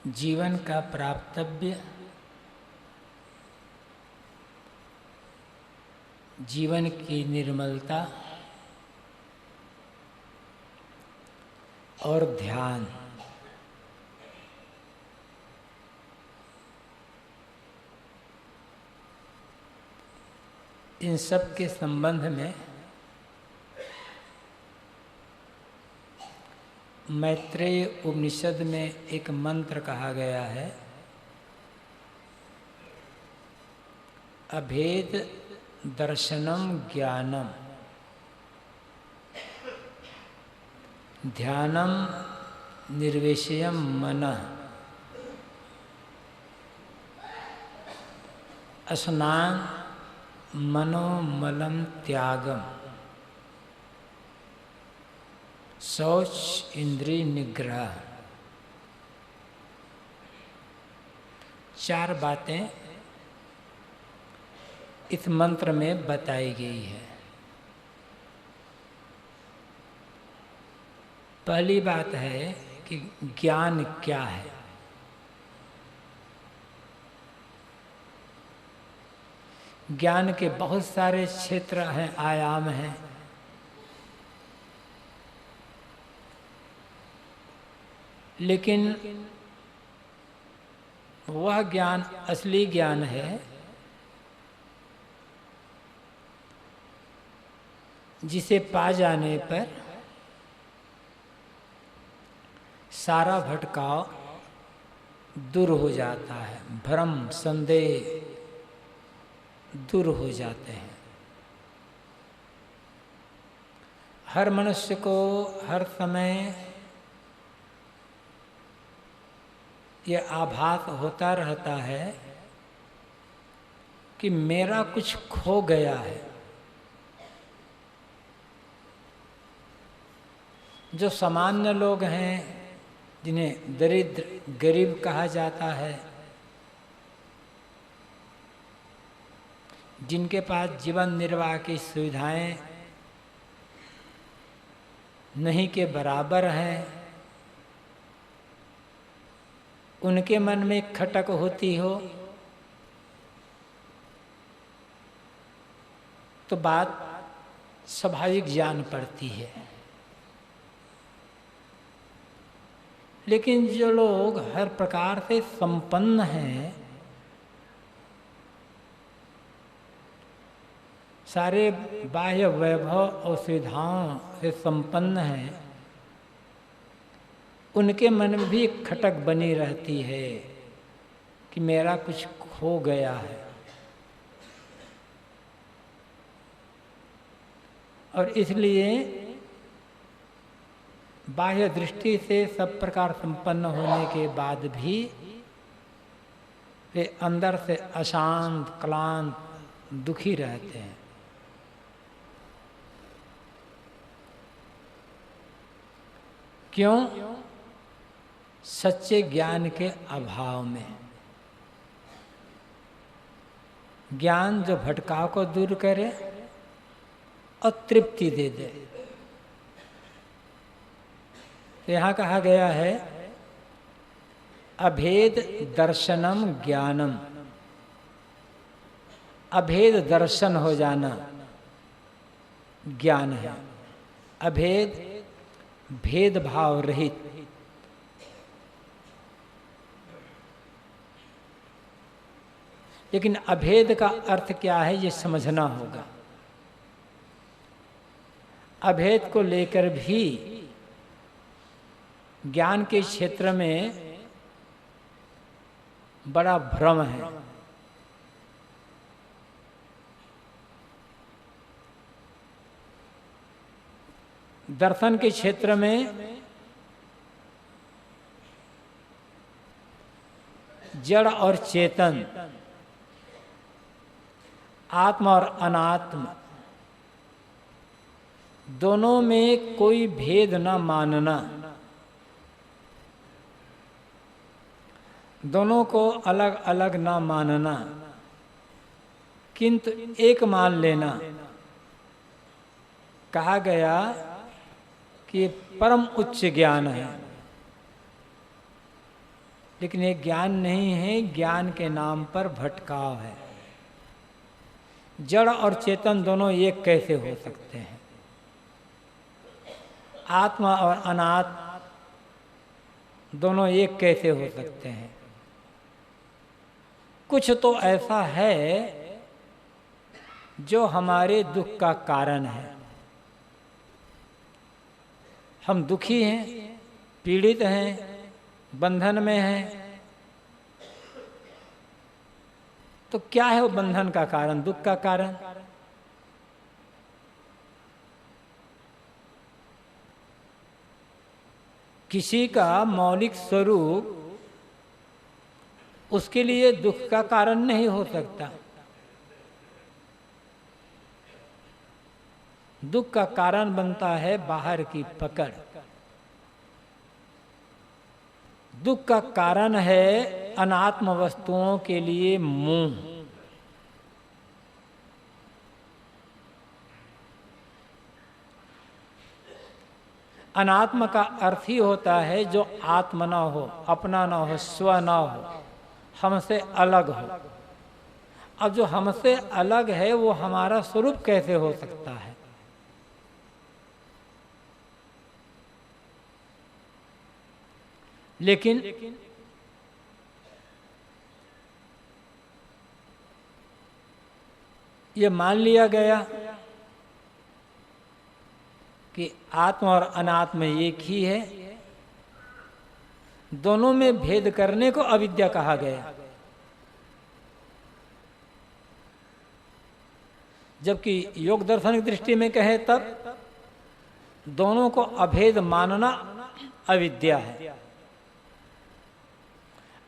जीवन का प्राप्तव्य, जीवन की निर्मलता और ध्यान, इन सब के संबंध में मैत्रेय उपनिषद में एक मंत्र कहा गया है, अभेद दर्शनम ज्ञानम ध्यानम निर्विषयम मनः असनान मनोमलम त्यागम शौच इंद्रिय निग्रह। चार बातें इस मंत्र में बताई गई है। पहली बात है कि ज्ञान क्या है। ज्ञान के बहुत सारे क्षेत्र हैं, आयाम हैं। लेकिन वह ज्ञान असली ज्ञान है जिसे पा जाने पर सारा भटकाव दूर हो जाता है, भ्रम संदेह दूर हो जाते हैं। हर मनुष्य को हर समय यह आभास होता रहता है कि मेरा कुछ खो गया है। जो सामान्य लोग हैं, जिन्हें दरिद्र गरीब कहा जाता है, जिनके पास जीवन निर्वाह की सुविधाएं नहीं के बराबर हैं, उनके मन में खटक होती हो तो बात स्वाभाविक जान पड़ती है। लेकिन जो लोग हर प्रकार से संपन्न हैं, सारे बाह्य वैभव और सुविधाओं से संपन्न हैं, उनके मन में भी खटक बनी रहती है कि मेरा कुछ खो गया है। और इसलिए बाह्य दृष्टि से सब प्रकार संपन्न होने के बाद भी वे अंदर से अशांत, क्लांत, दुखी रहते हैं। क्यों? सच्चे ज्ञान के अभाव में। ज्ञान जो भटकाव को दूर करे और तृप्ति दे दे। तो यहाँ कहा गया है अभेद दर्शनम ज्ञानम। अभेद दर्शन हो जाना ज्ञान है। अभेद भेदभाव रहित। लेकिन अभेद का अर्थ क्या है, ये समझना होगा। अभेद को लेकर भी ज्ञान के क्षेत्र में बड़ा भ्रम है। दर्शन के क्षेत्र में जड़ और चेतन, आत्मा और अनात्म, दोनों में कोई भेद न मानना, दोनों को अलग अलग न मानना, किंतु एक मान लेना। कहा गया कि परम उच्च ज्ञान है। लेकिन ये ज्ञान नहीं है, ज्ञान के नाम पर भटकाव है। जड़ और चेतन दोनों एक कैसे हो सकते हैं? आत्मा और अनात्मा दोनों एक कैसे हो सकते हैं? कुछ तो ऐसा है जो हमारे दुख का कारण है। हम दुखी हैं, पीड़ित हैं, बंधन में हैं, तो क्या है वो बंधन का कारण, दुख का कारण? किसी का मौलिक स्वरूप उसके लिए दुख का कारण नहीं हो सकता। दुख का कारण बनता है बाहर की पकड़। दुख का कारण है अनात्म वस्तुओं के लिए मोह। अनात्म का अर्थ ही होता है जो आत्म ना हो, अपना ना हो, स्व ना हो, हमसे अलग हो। अब जो हमसे अलग है वो हमारा स्वरूप कैसे हो सकता है? लेकिन ये मान लिया गया कि आत्मा और अनात्म एक ही है, दोनों में भेद करने को अविद्या कहा गया। जबकि योग दर्शन की दृष्टि में कहे तब दोनों को अभेद मानना अविद्या है।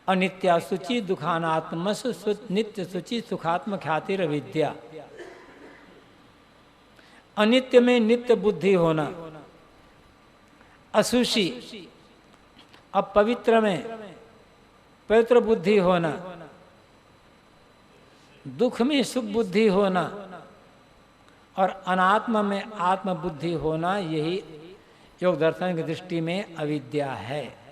अनित्या शुचि दुखानात्मस नित्य शुचि सुखात्म ख्यातिर अविद्या। अनित्य में नित्य बुद्धि होना, अशुचि अपवित्र में पवित्र बुद्धि होना, दुख में सुख बुद्धि होना और अनात्मा में आत्म बुद्धि होना, यही योग दर्शन की दृष्टि में अविद्या है।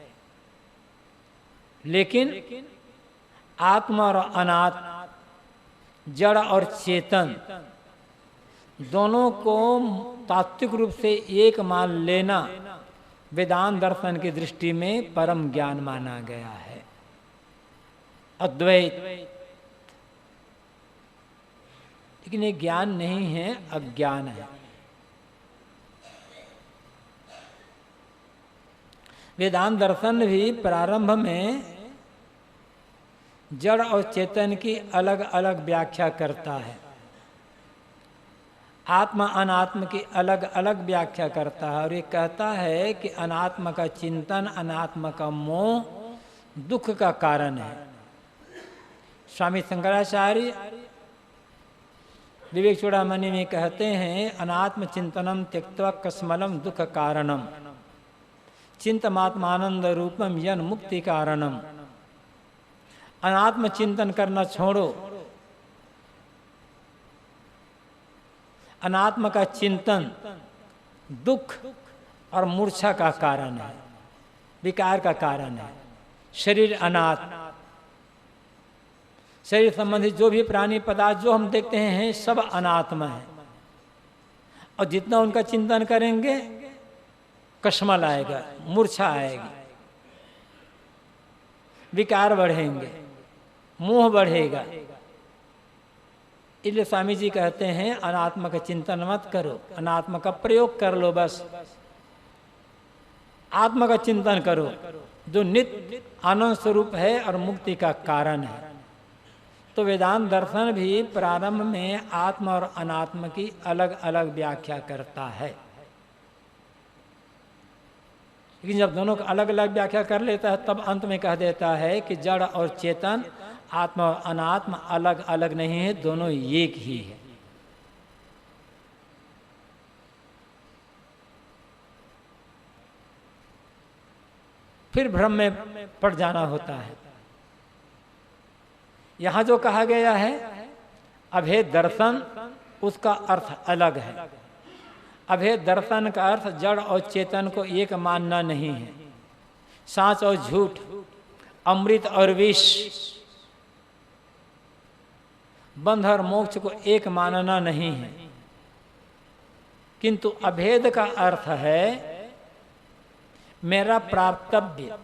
लेकिन आत्मा और अनात्म, जड़ और चेतन, दोनों को तात्विक रूप से एक मान लेना वेदांत दर्शन की दृष्टि में परम ज्ञान माना गया है। अद्वैत, लेकिन ये ज्ञान नहीं है, अज्ञान है। वेदांत दर्शन भी प्रारंभ में जड़ और चेतन की अलग अलग व्याख्या करता है, आत्मा अनात्म की अलग अलग व्याख्या करता है, और ये कहता है कि अनात्म का चिंतन, अनात्म का मोह दुख का कारण है। स्वामी शंकराचार्य विवेक चूड़ामणि में कहते हैं, अनात्म चिंतनम त्यक्त्वा कस्मलम दुख कारणम चिंतमात्मानंद रूपम यन मुक्ति कारणम। अनात्म चिंतन करना छोड़ो, अनात्म का चिंतन दुख और मूर्छा का कारण है, विकार का कारण है। शरीर अनात्म, शरीर संबंधी जो भी प्राणी पदार्थ जो हम देखते हैं सब अनात्मा है, और जितना उनका चिंतन करेंगे कश्मल आएगा, मूर्छा आएगी, विकार बढ़ेंगे, मोह बढ़ेगा। इसलिए स्वामी जी कहते हैं अनात्मा का चिंतन मत करो, अनात्मा का प्रयोग कर लो, बस आत्मा का चिंतन करो जो नित्य आनंद स्वरूप है और मुक्ति का कारण है। तो वेदांत दर्शन भी प्रारंभ में आत्मा और अनात्मा की अलग अलग व्याख्या करता है, लेकिन जब दोनों का अलग अलग व्याख्या कर लेता है तब अंत में कह देता है कि जड़ और चेतन, आत्मा और अनात्मा अलग अलग नहीं है, दोनों एक ही है। फिर भ्रम में पड़ जाना होता है। यहां जो कहा गया है अभेद दर्शन, उसका अर्थ अलग है। अभेद दर्शन का अर्थ जड़ और चेतन को एक मानना नहीं है। सांच और झूठ, अमृत और विष, बंध और मोक्ष को एक मानना नहीं है, किंतु अभेद का अर्थ है मेरा प्राप्तव्य,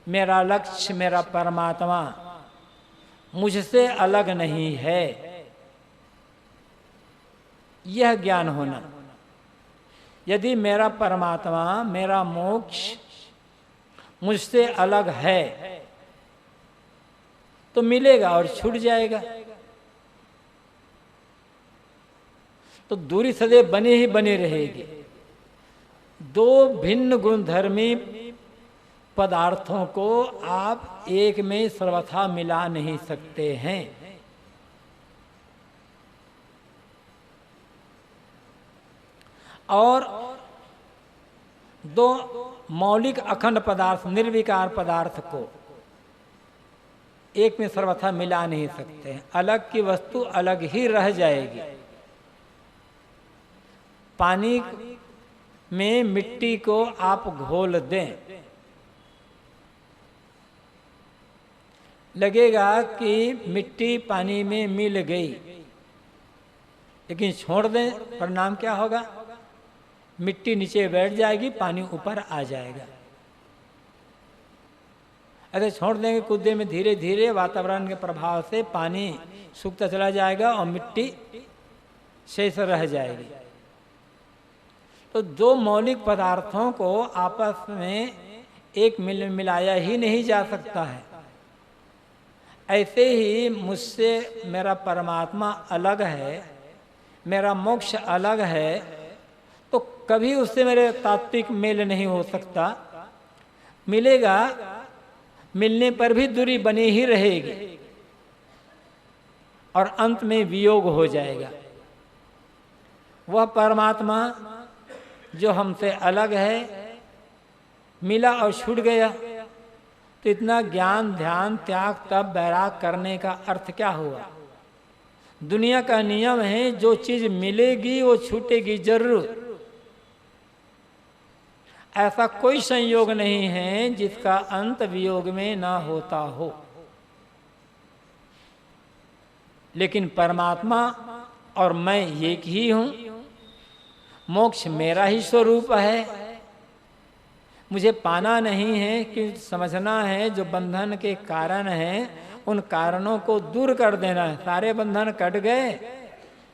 मेरा लक्ष्य, मेरा परमात्मा मुझसे अलग नहीं है, यह ज्ञान होना। यदि मेरा परमात्मा, मेरा मोक्ष मुझसे अलग है तो मिलेगा और छूट जाएगा, तो दूरी सदैव बनी ही बनी रहेगी। दो भिन्न गुणधर्मी पदार्थों को आप एक में सर्वथा मिला नहीं सकते हैं। और दो मौलिक अखंड पदार्थ, निर्विकार पदार्थ को एक में सर्वथा मिला नहीं सकते हैं। अलग की वस्तु अलग ही रह जाएगी। पानी में मिट्टी को आप घोल दें, लगेगा कि मिट्टी पानी में मिल गई, लेकिन छोड़ दें परिणाम क्या होगा? मिट्टी नीचे बैठ जाएगी, पानी ऊपर आ जाएगा। ऐसे छोड़ देंगे कुछ देर में धीरे धीरे वातावरण के प्रभाव से पानी सूखता चला जाएगा और मिट्टी शेष रह जाएगी। तो दो मौलिक पदार्थों को आपस में एक मिलाया ही नहीं जा सकता है। ऐसे ही मुझसे मेरा परमात्मा अलग है, मेरा मोक्ष अलग है, तो कभी उससे मेरे तात्विक मेल नहीं हो सकता। मिलेगा, मिलने पर भी दूरी बनी ही रहेगी और अंत में वियोग हो जाएगा। वह परमात्मा जो हमसे अलग है, मिला और छूट गया, तो इतना ज्ञान, ध्यान, त्याग, तप, वैराग करने का अर्थ क्या हुआ? दुनिया का नियम है, जो चीज मिलेगी वो छूटेगी जरूर। ऐसा कोई संयोग नहीं है जिसका अंत वियोग में ना होता हो। लेकिन परमात्मा और मैं एक ही हूं। मोक्ष मेरा ही स्वरूप है। मुझे पाना नहीं है कि समझना है जो बंधन के कारण हैं, उन कारणों को दूर कर देना है। सारे बंधन कट गए,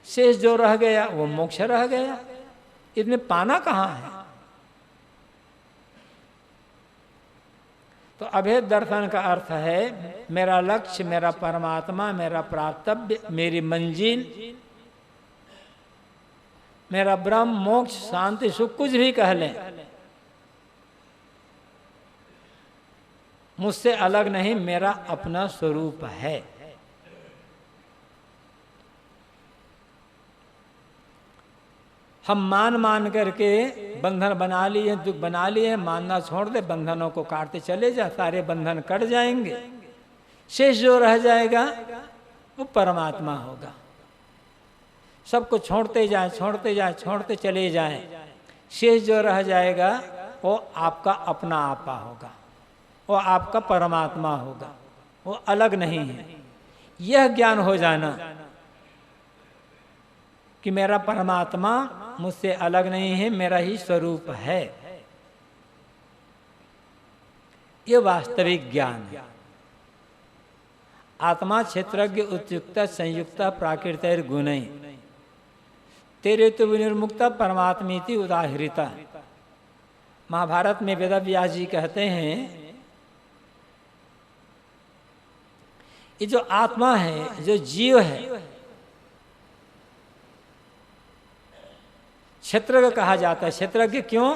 शेष जो रह गया वो मोक्ष रह गया। इसमें पाना कहाँ है? तो अभेद दर्शन का अर्थ है मेरा लक्ष्य, मेरा परमात्मा, मेरा प्राप्तव्य, मेरी मंजिल, मेरा ब्रह्म, मोक्ष, शांति, सुख, कुछ भी कह लें, मुझसे अलग नहीं, मेरा अपना स्वरूप है। हम मान करके बंधन बना लिए, दुख बना लिए, मानना छोड़ दे, बंधनों को काटते चले जा, सारे बंधन कट जाएंगे। शेष जो रह जाएगा वो परमात्मा होगा। सबको छोड़ते जाए, छोड़ते जाए, छोड़ते चले जाएं, शेष जो रह जाएगा वो आपका अपना आपा होगा, वो आपका परमात्मा होगा, वो अलग नहीं है। यह ज्ञान हो जाना कि मेरा परमात्मा मुझसे अलग नहीं है, मेरा ही स्वरूप है, ये वास्तविक ज्ञान है। आत्मा क्षेत्रज्ञ उत्युक्त संयुक्त प्राकृत गुणै तेरे तो विनिर्मुक्ता परमात्मीति उदाहृता। महाभारत में वेदव्यास जी कहते हैं ये जो आत्मा है, जो जीव है, क्षेत्रज्ञ कहा जाता है। क्षेत्रज्ञ क्यों?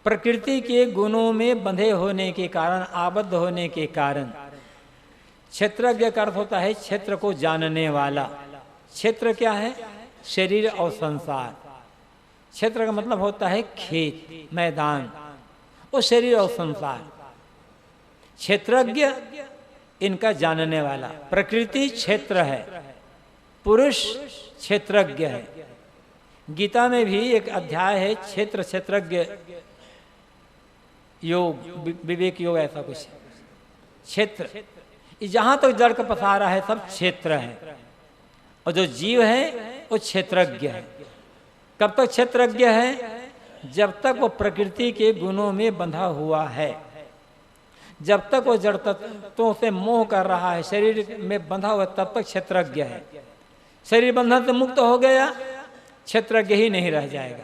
प्रकृति के गुणों में बंधे होने के कारण, आबद्ध होने के कारण। क्षेत्रज्ञ का अर्थ होता है क्षेत्र को जानने वाला। क्षेत्र क्या है? शरीर और संसार। क्षेत्र का मतलब होता है खेत, मैदान, वो शरीर और संसार। क्षेत्रज्ञ इनका जानने वाला। प्रकृति क्षेत्र है, पुरुष क्षेत्रज्ञ है। गीता में भी एक अध्याय है क्षेत्र क्षेत्रज्ञ योग, विवेक योग, ऐसा कुछ। क्षेत्र, जहां तक जड़ का पसारा है सब क्षेत्र है। और जो जीव है वो क्षेत्रज्ञ है। कब तक क्षेत्रज्ञ है? जब तक वो प्रकृति के गुणों में बंधा हुआ है, जब तक वो जड़ तत्वों से मोह कर रहा है, शरीर में बंधा हुआ, तब तक क्षेत्रज्ञ है। शरीर बंधन से मुक्त हो गया, क्षेत्रज्ञ ही नहीं रह जाएगा,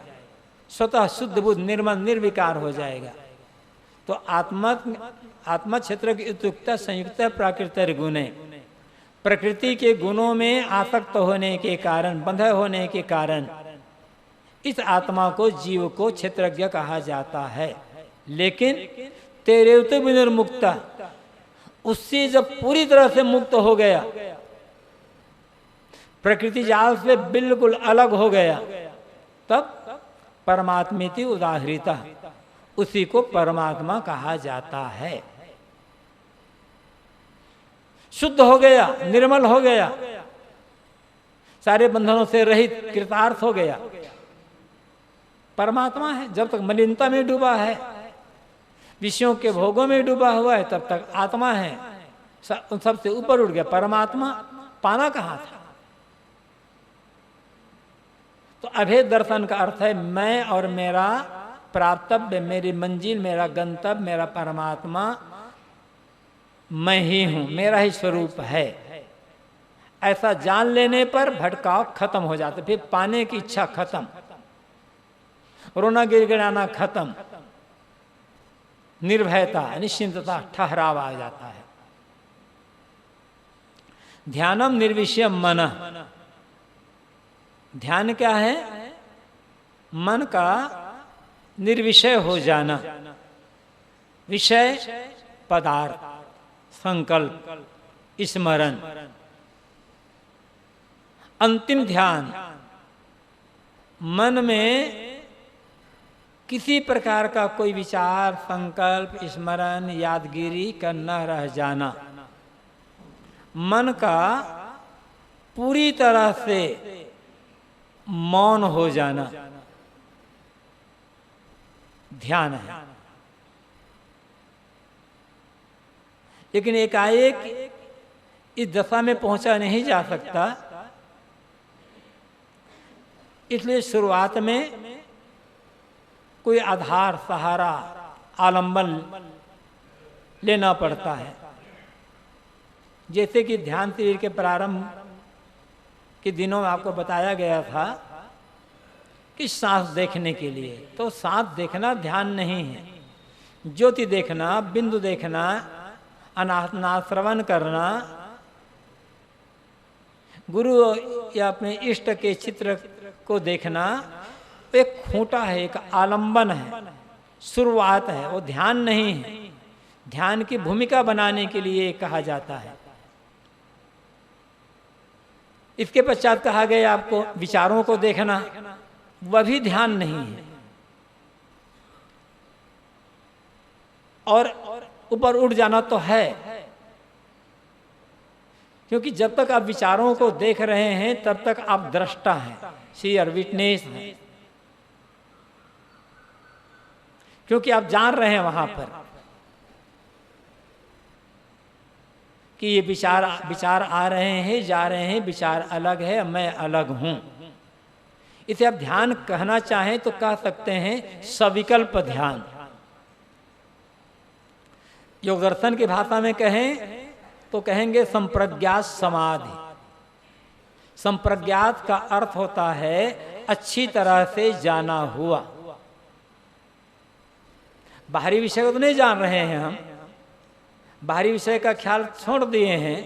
स्वतः शुद्ध बुद्ध निर्मल निर्विकार हो जाएगा। तो आत्मा क्षेत्र की उत्युक्ता संयुक्त प्राकृतिक गुणे, प्रकृति के गुणों में आसक्त होने के कारण, बंधे होने के कारण इस आत्मा को, जीव को क्षेत्रज्ञ कहा जाता है। लेकिन तेरे तो विनिर्मुक्ता, उससे जब पूरी तरह से मुक्त हो गया, प्रकृति जाल से बिल्कुल अलग हो गया, तब परमात्मेति उदाहृता, उसी को परमात्मा कहा जाता है। शुद्ध हो गया, निर्मल हो गया, सारे बंधनों से रहित, कृतार्थ हो गया, परमात्मा है। जब तक मलिनता में डूबा है, विषयों के भोगों में डूबा हुआ है, तब तक आत्मा है, उन सबसे ऊपर उठ गया। परमात्मा पाना कहाँ था? तो अभेद दर्शन का अर्थ है मैं और मेरा प्राप्तव्य, मेरी मंजिल, मेरा गंतव्य, मेरा परमात्मा मैं ही हूं, मेरा ही स्वरूप है। ऐसा जान लेने पर भटकाव खत्म हो जाता, फिर पाने की इच्छा खत्म, रोना गिड़गिड़ाना खत्म, निर्भयता, निश्चिंतता, ठहराव आ जाता है। ध्यानम निर्विषयम मन, ध्यान क्या है? मन का निर्विषय हो जाना, विषय पदार्थ, संकल्प, स्मरण। अंतिम ध्यान, मन में किसी प्रकार का कोई विचार, संकल्प, स्मरण, यादगिरी का न रह जाना, मन का पूरी तरह से मौन हो जाना, ध्यान है। लेकिन एकाएक इस दशा में पहुंचा नहीं जा सकता, इसलिए शुरुआत में कोई आधार, सहारा, आलंबन लेना पड़ता है। जैसे कि ध्यान शिविर के प्रारंभ के दिनों में आपको बताया गया था कि सांस देखने के लिए, तो सांस देखना ध्यान नहीं है। ज्योति देखना, बिंदु देखना, अनाश्रवण करना, गुरु या अपने इष्ट के चित्र को देखना एक खूंटा है, एक आलंबन है, शुरुआत है, वो ध्यान नहीं है। ध्यान की भूमिका बनाने के लिए कहा जाता है। इसके पश्चात कहा गया आपको विचारों को देखना, वह भी ध्यान नहीं है। और ऊपर उठ जाना तो है, क्योंकि जब तक आप विचारों को देख रहे हैं तब तक आप दृष्टा हैं, सीयर, विटनेस हैं, क्योंकि आप जान रहे हैं वहां पर कि ये विचार आ रहे हैं, जा रहे हैं, विचार अलग है, मैं अलग हूं। इसे आप ध्यान कहना चाहें तो कह सकते हैं सविकल्प ध्यान। योग दर्शन की भाषा में कहें तो कहेंगे संप्रज्ञात समाधि। संप्रज्ञात का अर्थ होता है अच्छी तरह से जाना हुआ। बाहरी विषय को तो नहीं जान रहे हैं हम, बाहरी विषय का ख्याल छोड़ दिए हैं,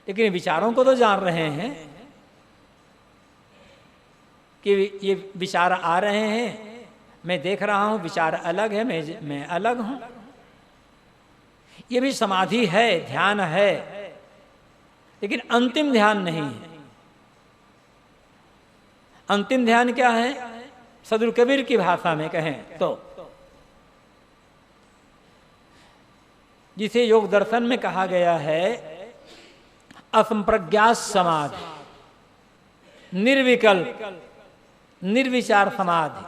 लेकिन विचारों को तो जान रहे हैं कि ये विचार आ रहे हैं, मैं देख रहा हूं, विचार अलग है, मैं अलग हूं। ये भी समाधि है, ध्यान है, लेकिन अंतिम ध्यान नहीं है। अंतिम ध्यान क्या है? सदगुरु कबीर की भाषा में कहें तो जिसे योग दर्शन में कहा गया है असंप्रज्ञात समाधि, निर्विकल्प, निर्विचार समाधि।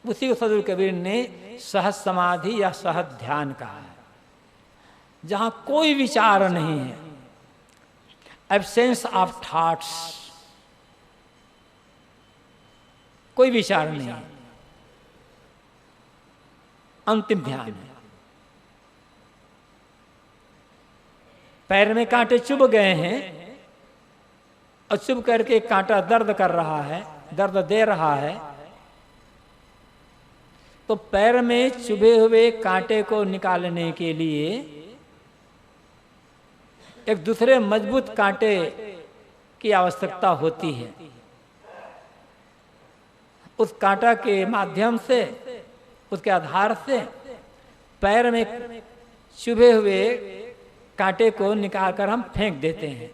उसी को सदगुरु कबीर ने सहज समाधि या सहज ध्यान कहा है, जहां कोई विचार नहीं है, एब्सेंस ऑफ थॉट्स, कोई विचार नहीं है, अंतिम ध्यान है। पैर में कांटे चुभ गए हैं और चुभ करके कांटा दर्द कर रहा है, दर्द दे रहा है, तो पैर में चुभे हुए कांटे को निकालने के लिए एक दूसरे मजबूत कांटे की आवश्यकता होती है। उस कांटा के माध्यम से, उसके आधार से पैर में चुभे हुए कांटे को निकालकर हम फेंक देते हैं,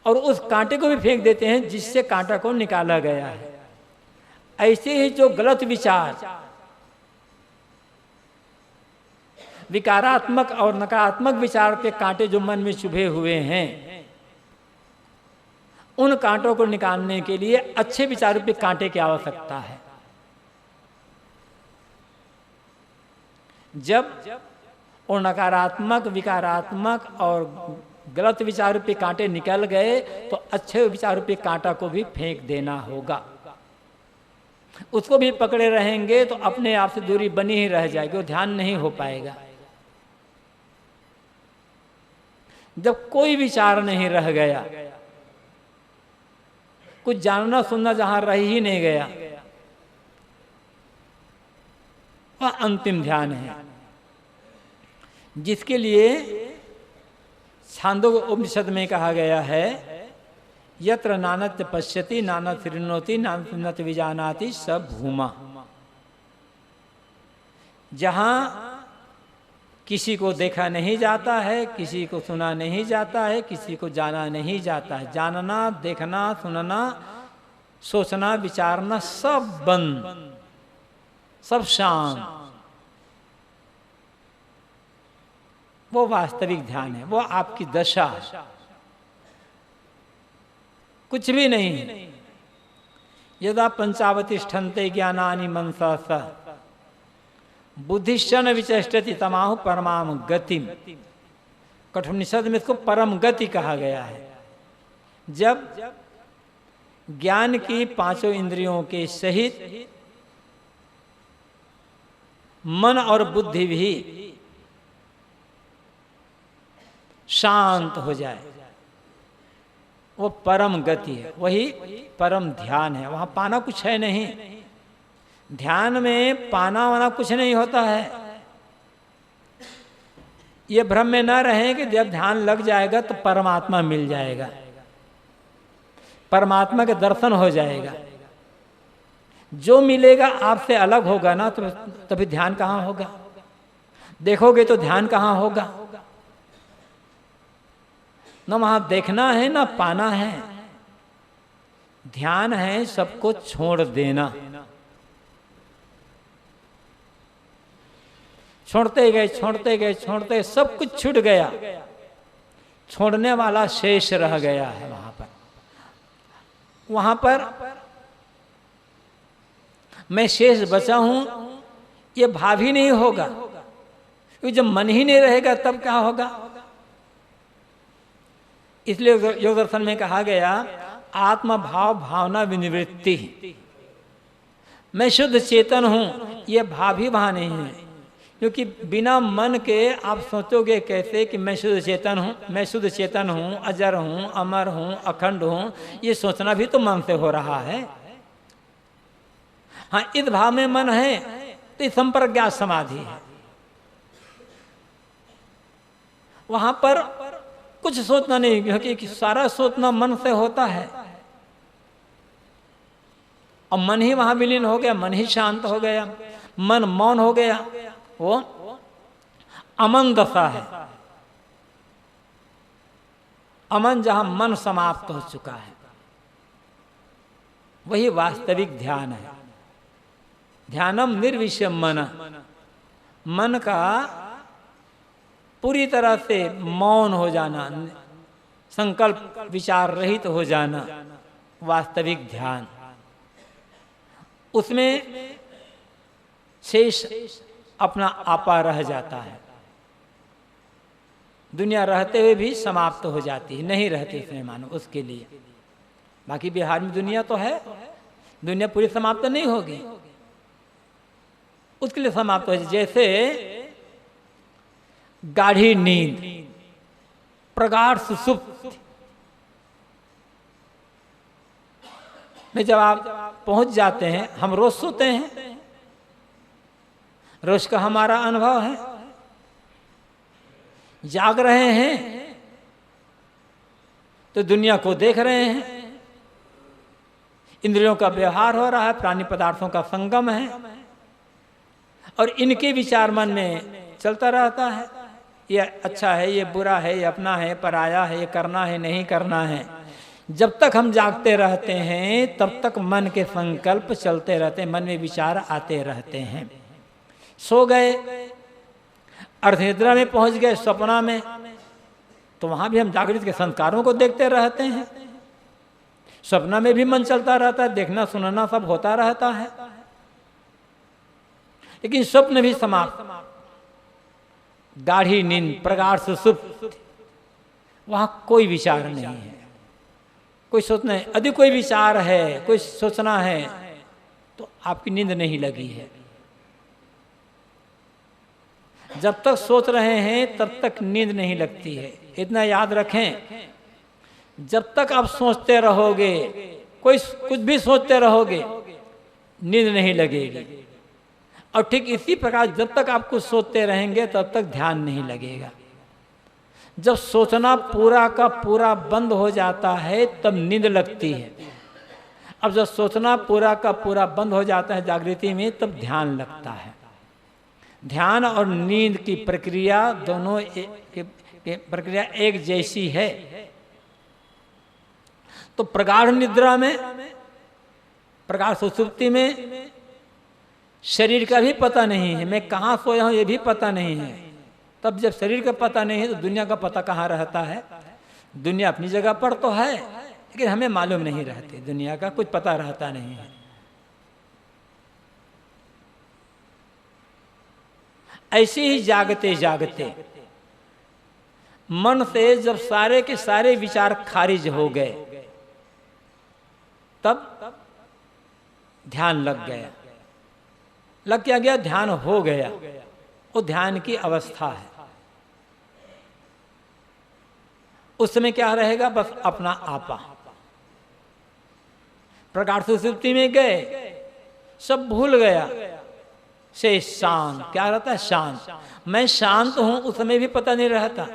और उस कांटे को भी फेंक देते हैं जिससे कांटा को निकाला गया है। ऐसे ही जो गलत विचार, विकारात्मक और नकारात्मक विचार के कांटे जो मन में चुभे हुए हैं, उन कांटों को निकालने के लिए अच्छे विचारों पे कांटे की आवश्यकता है। जब वो नकारात्मक, विकारात्मक और गलत विचारों पे कांटे निकल गए तो अच्छे विचारों पे कांटा को भी फेंक देना होगा। उसको भी पकड़े रहेंगे तो अपने आप से दूरी बनी ही रह जाएगी, वो ध्यान नहीं हो पाएगा। जब कोई विचार नहीं रह गया, कुछ जानना सुनना जहां रह ही नहीं गया, वह अंतिम ध्यान है, जिसके लिए छांदोग्य उपनिषद में कहा गया है, यत्र नानत्य पश्यति नानत शृणोति नानत विजानाति सब भूमा। जहां किसी को देखा नहीं जाता है, किसी को सुना नहीं जाता है, किसी को जाना नहीं जाता है, जानना, देखना, सुनना, सोचना, विचारना सब बंद, सब शांत, वो वास्तविक ध्यान है, वो आपकी दशा है, कुछ भी नहीं। यदा पंचावतिष्ठन्ते ज्ञानानि मनसा स बुद्धिश्चन विचेष्टति तमाहु परमाम गतिम। कठोपनिषद में इसको परम गति कहा गया है। जब ज्ञान की पांचों इंद्रियों के सहित मन और बुद्धि भी शांत हो जाए, वो परम गति है, वही परम ध्यान है। वहां पाना कुछ है नहीं, ध्यान में पाना वाना कुछ नहीं होता है। ये भ्रम में न रहे कि जब ध्यान लग जाएगा तो परमात्मा मिल जाएगा, परमात्मा के दर्शन हो जाएगा। जो मिलेगा आपसे अलग होगा ना, तो तभी ध्यान कहाँ होगा? देखोगे तो ध्यान कहाँ होगा? न वहां देखना है ना पाना है। ध्यान है सबको छोड़ देना। छोड़ते गए, छोड़ते गए, छोड़ते सब कुछ छूट गया, छोड़ने वाला शेष रह गया है। वहां पर मैं शेष बचा हूं, ये भाव ही नहीं होगा, क्योंकि जब मन ही नहीं रहेगा तब क्या होगा? इसलिए योग दर्शन में कहा गया, आत्मा भाव भावना विनिवृत्ति। मैं शुद्ध चेतन हूं, यह भाव ही वहां नहीं है, क्योंकि बिना मन के आप सोचोगे कैसे कि मैं शुद्ध चेतन हूं, मैं शुद्ध चेतन हूं, अजर हूं, अमर हूं, अखंड हूं। ये सोचना भी तो मन से हो रहा है। हाँ, इस भाव में मन है तो संप्रज्ञात समाधि है। वहां पर कुछ सोचना नहीं, क्योंकि सारा सोचना मन से होता है, और मन ही वहां विलीन हो गया, मन ही शांत हो गया, मन मौन हो गया। वो अमन दशा है। अमन जहां मन समाप्त हो चुका है, वही वास्तविक ध्यान है। ध्यानम निर्विषयम मन, मन का पूरी तरह से मौन हो जाना, संकल्प विचार रहित हो जाना, वास्तविक ध्यान। उसमें शेष अपना आपा रह जाता है। दुनिया रहते हुए भी समाप्त हो जाती है, नहीं रहते इसमें मानो उसके लिए। बाकी बिहार में दुनिया तो है, दुनिया पूरी समाप्त नहीं होगी, उसके लिए समाप्त हो जाए। जैसे गाढ़ी नींद, प्रगाढ़ सुसुप्ति में जब आप पहुंच जाते हैं, हम रोज सोते हैं, रोज का हमारा अनुभव है, जाग रहे हैं तो दुनिया को देख रहे हैं, इंद्रियों का व्यवहार हो रहा है, प्राणी पदार्थों का संगम है, और इनके विचार मन में चलता रहता है, ये अच्छा है, ये बुरा है, ये अपना है, पराया है, ये करना है, नहीं करना है। जब तक हम जागते रहते हैं तब तक मन के संकल्प चलते रहते हैं, मन में विचार आते रहते हैं। सो गए, अर्धनिद्रा में पहुंच गए, सपना में, तो वहां भी हम जागृत के संस्कारों को देखते रहते हैं। सपना में भी मन चलता रहता है, देखना सुनना सब होता रहता है, लेकिन स्वप्न भी समाप्त। गाढ़ी नींद, प्रगाढ़ सुसुप्ति, वहां कोई विचार नहीं है, कोई सोचना है। यदि कोई विचार है, कोई सोचना है, तो आपकी नींद नहीं लगी है। जब तक सोच रहे हैं तब तक नींद नहीं लगती है। इतना याद रखें, जब तक आप सोचते रहोगे, कोई कुछ भी सोचते रहोगे, नींद नहीं लगेगी। और ठीक इसी प्रकार जब तक आप कुछ सोचते रहेंगे तब तक ध्यान नहीं लगेगा। जब सोचना पूरा का पूरा बंद हो जाता है तब नींद लगती है। अब जब सोचना पूरा का पूरा बंद हो जाता है जागृति में, तब ध्यान लगता है। ध्यान और नींद की प्रक्रिया दोनों प्रक्रिया एक जैसी है। तो प्रगाढ़ निद्रा में, प्रगाढ़ सुसुप्ति में शरीर का भी पता नहीं है, मैं कहाँ सोया हूं ये भी पता नहीं है। तब जब शरीर का पता नहीं है तो दुनिया का पता कहाँ रहता है? दुनिया अपनी जगह पर तो है, लेकिन हमें मालूम नहीं रहती, दुनिया का कुछ पता रहता नहीं है। ऐसे ही जागते जागते मन से जब सारे के सारे विचार खारिज हो गए, तब ध्यान लग गया। लग क्या गया? ध्यान हो गया। वो ध्यान की अवस्था है। उस समय क्या रहेगा? बस अपना आपा। प्रगाढ़ सुषुप्ति में गए, सब भूल गया, से शांत। क्या रहता है? शांत। मैं शांत हूं, उस समय भी पता नहीं रहता।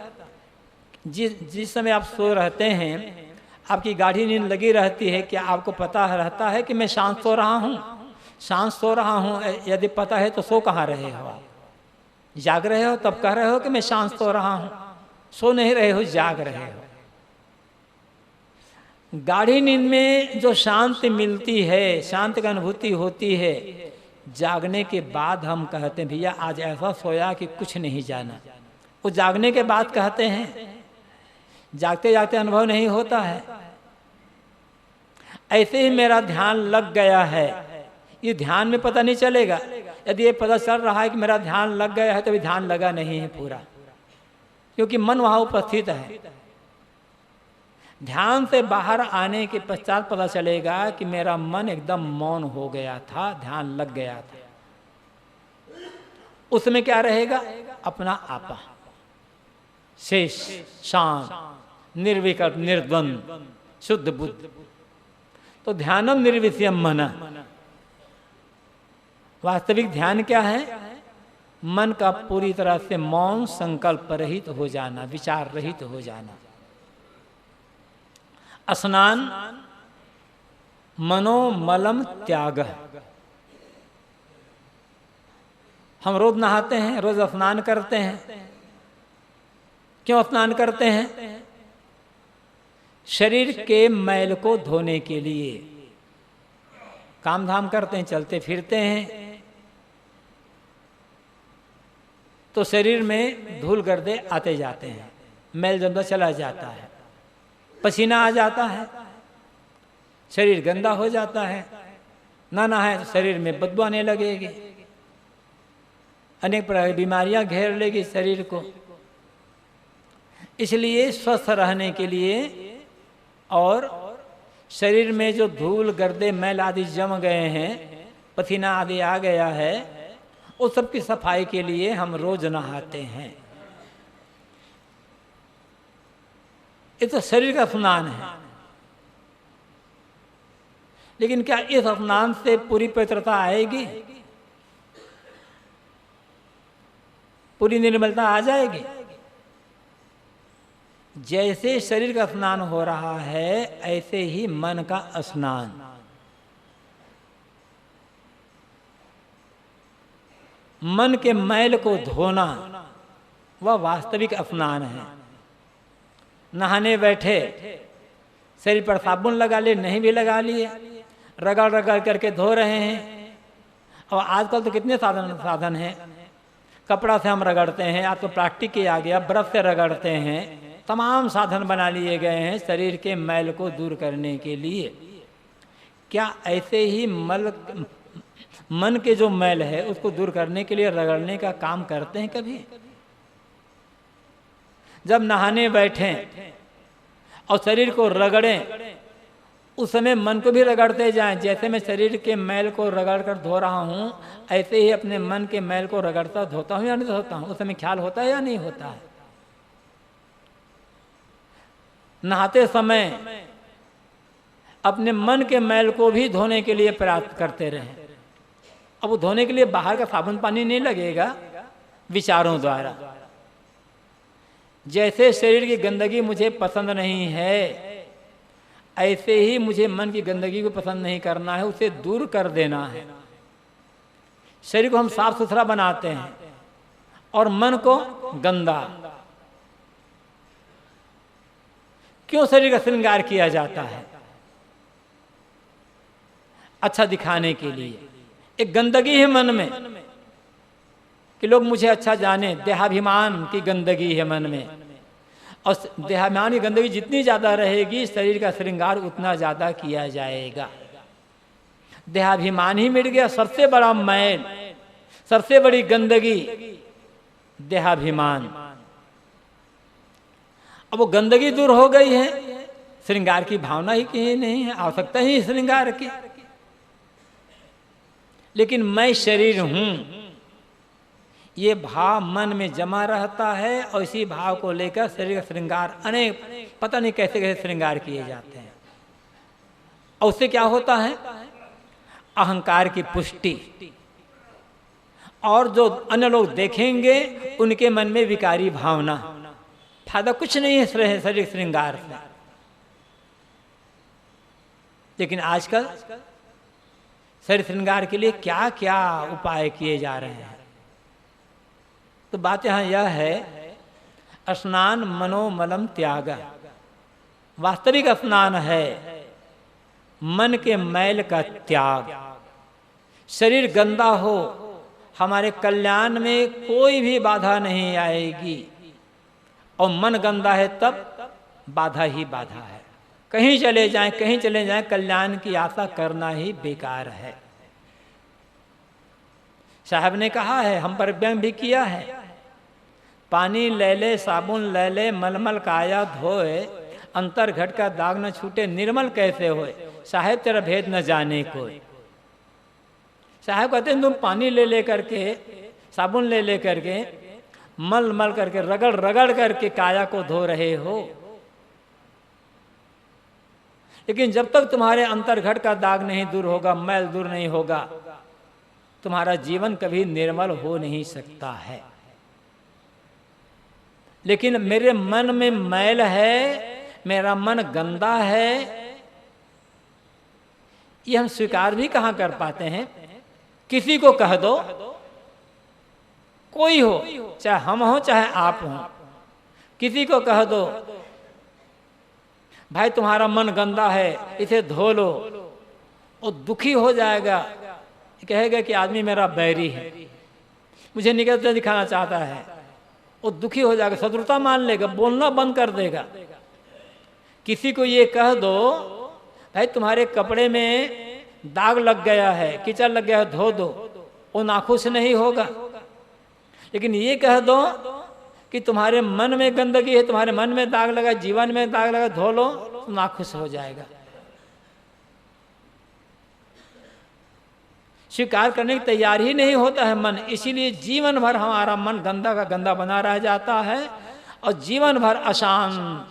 जिस समय आप सो रहते हैं, आपकी गाढ़ी नींद लगी रहती है, क्या आपको पता रहता है कि मैं शांत सो रहा हूं? शांत सो रहा हूं यदि पता है तो सो कहाँ रहे हो आप? जाग रहे हो तब कह रहे हो कि मैं शांत सो रहा हूं। सो नहीं रहे हो, जाग रहे हो। गाढ़ी नींद में जो शांति मिलती है, शांति की अनुभूति होती है, जागने के बाद हम कहते हैं भैया आज ऐसा सोया कि कुछ नहीं जाना। वो जागने के बाद कहते हैं, जागते जागते अनुभव नहीं होता है। ऐसे ही मेरा ध्यान लग गया है, ये ध्यान में पता नहीं चलेगा। यदि ये पता चल रहा है कि मेरा ध्यान लग गया है, तो भी ध्यान लगा नहीं है पूरा, क्योंकि मन वहां उपस्थित है। ध्यान से बाहर आने के पश्चात पता चलेगा कि मेरा मन एकदम मौन हो गया था, ध्यान लग गया था। उसमें क्या रहेगा? अपना आपा, शेष, शांत, निर्विकल्प, निर्द्वंद, शुद्ध बुद्ध। तो ध्यानम निर्विषयम मन। वास्तविक ध्यान क्या है? मन का पूरी तरह से मौन, संकल्प रहित हो जाना, विचार रहित हो जाना। स्नान मनोमलम त्याग। हम रोज नहाते हैं, रोज स्नान करते हैं। क्यों स्नान करते हैं? शरीर के मैल को धोने के लिए। काम धाम करते हैं, चलते फिरते हैं, तो शरीर में धूल गर्दे आते जाते हैं, मैल गंदा चला जाता है, पसीना आ जाता है, शरीर गंदा हो जाता है। ना नहाए तो शरीर में बदबू आने लगेगी। अनेक प्रकार की बीमारियां घेर लेगी शरीर को। इसलिए स्वस्थ रहने के लिए और शरीर में जो धूल गर्दे मैल आदि जम गए हैं, पसीना आदि आ गया है, उस सब की सफाई के लिए हम रोज नहाते हैं। ये तो शरीर का स्नान है। लेकिन क्या इस स्नान से पूरी पवित्रता आएगी? पूरी निर्मलता आ जाएगी? जैसे शरीर का स्नान हो रहा है ऐसे ही मन का स्नान। मन के मैल को धोना वह वास्तविक स्नान है। नहाने बैठे शरीर पर साबुन लगा ले, नहीं भी लगा लिए, रगड़ रगड़ करके धो रहे हैं। और आजकल तो कितने साधन हैं। कपड़ा से हम रगड़ते हैं, आज तो प्लास्टिक की आ गया, ब्रश से रगड़ते हैं। तमाम साधन बना लिए गए हैं शरीर के मैल को दूर करने के लिए। क्या ऐसे ही मन के जो मैल है उसको दूर करने के लिए रगड़ने का काम करते हैं कभी? जब नहाने बैठें और शरीर को रगड़ें, उस समय मन को भी रगड़ते जाएं। जैसे मैं शरीर के मैल को रगड़ कर धो रहा हूं, ऐसे ही अपने मन के मैल को रगड़ता धोता हूं या नहीं धोता हूं? उस समय ख्याल होता है या नहीं होता है? नहाते समय अपने मन के मैल को भी धोने के लिए प्रयास करते रहें। अब वो धोने के लिए बाहर का साबुन पानी नहीं लगेगा, विचारों द्वारा। जैसे शरीर की गंदगी मुझे पसंद नहीं है, ऐसे ही मुझे मन की गंदगी को पसंद नहीं करना है, उसे दूर कर देना है। शरीर को हम साफ सुथरा बनाते हैं और मन को गंदा। क्यों शरीर का श्रृंगार किया जाता है? अच्छा दिखाने के लिए। एक गंदगी है मन में कि लोग मुझे अच्छा जाने, देहाभिमान की गंदगी है मन में। और देहाभिमान की गंदगी जितनी ज्यादा रहेगी, शरीर का श्रृंगार उतना ज्यादा किया जाएगा। देहाभिमान ही मिट गया, सबसे बड़ा मैल, सबसे बड़ी गंदगी देहाभिमान। अब वो गंदगी दूर हो गई है, श्रृंगार की भावना ही कहीं नहीं है, आवश्यकता ही श्रृंगार की। लेकिन मैं शरीर हूं, ये भाव मन में जमा रहता है और इसी भाव को लेकर शरीर का श्रृंगार अनेक पता नहीं कैसे कैसे श्रृंगार किए जाते हैं। और उससे क्या होता है? अहंकार की पुष्टि। और जो अन्य लोग देखेंगे उनके मन में विकारी भावना। फायदा कुछ नहीं है शरीर श्रृंगार से। लेकिन आजकल शरीर श्रृंगार के लिए क्या क्या उपाय किए जा रहे हैं। तो बात यहां यह है, स्नान मनोमलम त्याग। वास्तविक स्नान है मन के मैल का त्याग। शरीर गंदा हो, हमारे कल्याण में कोई भी बाधा नहीं आएगी। और मन गंदा है तब बाधा ही बाधा है। कहीं चले जाएं, कहीं चले जाएं, कल्याण की आशा करना ही बेकार है। साहब ने कहा है, हम पर व्यंग भी किया है, पानी ले ले साबुन ले ले, मलमल काया धोए, अंतर घट का दाग न छूटे, निर्मल कैसे होए, साहेब तेरा भेद न जाने कोई। साहब कहते हैं तुम पानी ले ले करके, साबुन ले ले करके, मल मल करके, रगड़ रगड़ करके काया को धो रहे हो, लेकिन जब तक तुम्हारे अंतर्घट का दाग नहीं दूर होगा, मैल दूर नहीं होगा, तुम्हारा जीवन कभी निर्मल हो नहीं सकता है। लेकिन मेरे मन में मैल है, मेरा मन गंदा है, ये हम स्वीकार भी कहां कर पाते हैं। किसी को कह दो, कोई हो, चाहे हम हो चाहे आप हो, किसी को कह दो भाई तुम्हारा मन गंदा है, इसे धो लो, वो दुखी हो जाएगा, कहेगा कि आदमी मेरा बैरी है, मुझे निकलते दिखाना चाहता है, वो दुखी हो जाएगा, शत्रुता मान लेगा, बोलना बंद कर देगा। किसी को ये कह दो भाई तुम्हारे कपड़े में दाग लग गया है, कीचड़ लग गया है, धो दो, वो नाखुश नहीं होगा, लेकिन ये कह दो कि तुम्हारे मन में गंदगी है, तुम्हारे मन में दाग लगा, जीवन में दाग लगा, धो लो, तो नाखुश हो जाएगा। स्वीकार करने की तैयार ही नहीं होता है मन, इसीलिए जीवन भर हमारा मन गंदा का गंदा बना रह जाता है और जीवन भर अशांत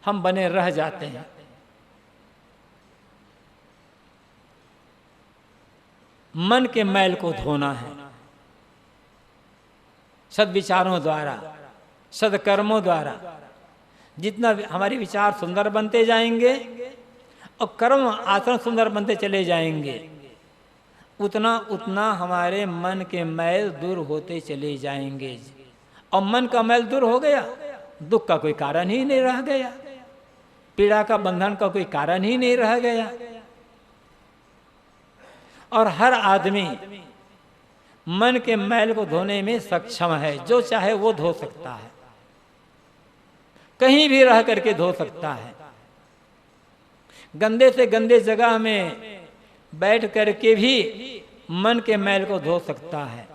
हम बने रह जाते हैं। मन के मैल को धोना है सद्विचारों द्वारा, सदकर्मों द्वारा। जितना हमारे विचार सुंदर बनते जाएंगे और कर्म आचरण सुंदर बनते चले जाएंगे, उतना उतना हमारे मन के मैल दूर होते चले जाएंगे। और मन का मैल दूर हो गया, दुख का कोई कारण ही नहीं रह गया, पीड़ा का बंधन का कोई कारण ही नहीं रह गया। और हर आदमी मन के मैल को धोने में सक्षम है, जो चाहे वो धो सकता है, कहीं भी रह करके धो सकता है। गंदे से गंदे जगह में बैठ करके भी मन के मैल को धो सकता है।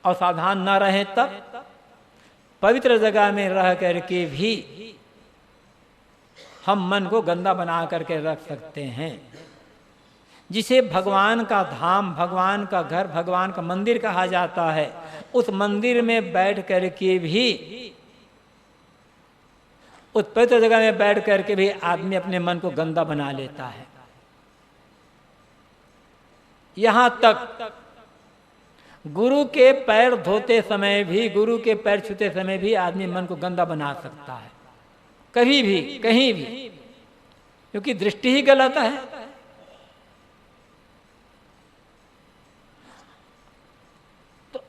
और सावधान न रहे तब पवित्र जगह में रह करके भी हम मन को गंदा बना करके रख सकते हैं। जिसे भगवान का धाम, भगवान का घर, भगवान का मंदिर कहा जाता है, उस मंदिर में बैठ करके भी, उस पवित्र जगह में बैठ करके भी आदमी अपने मन को गंदा बना लेता है। यहां तक गुरु के पैर धोते समय भी, गुरु के पैर छूते समय भी आदमी मन को गंदा बना सकता है, कभी भी, कहीं भी, क्योंकि दृष्टि ही गलत है। तो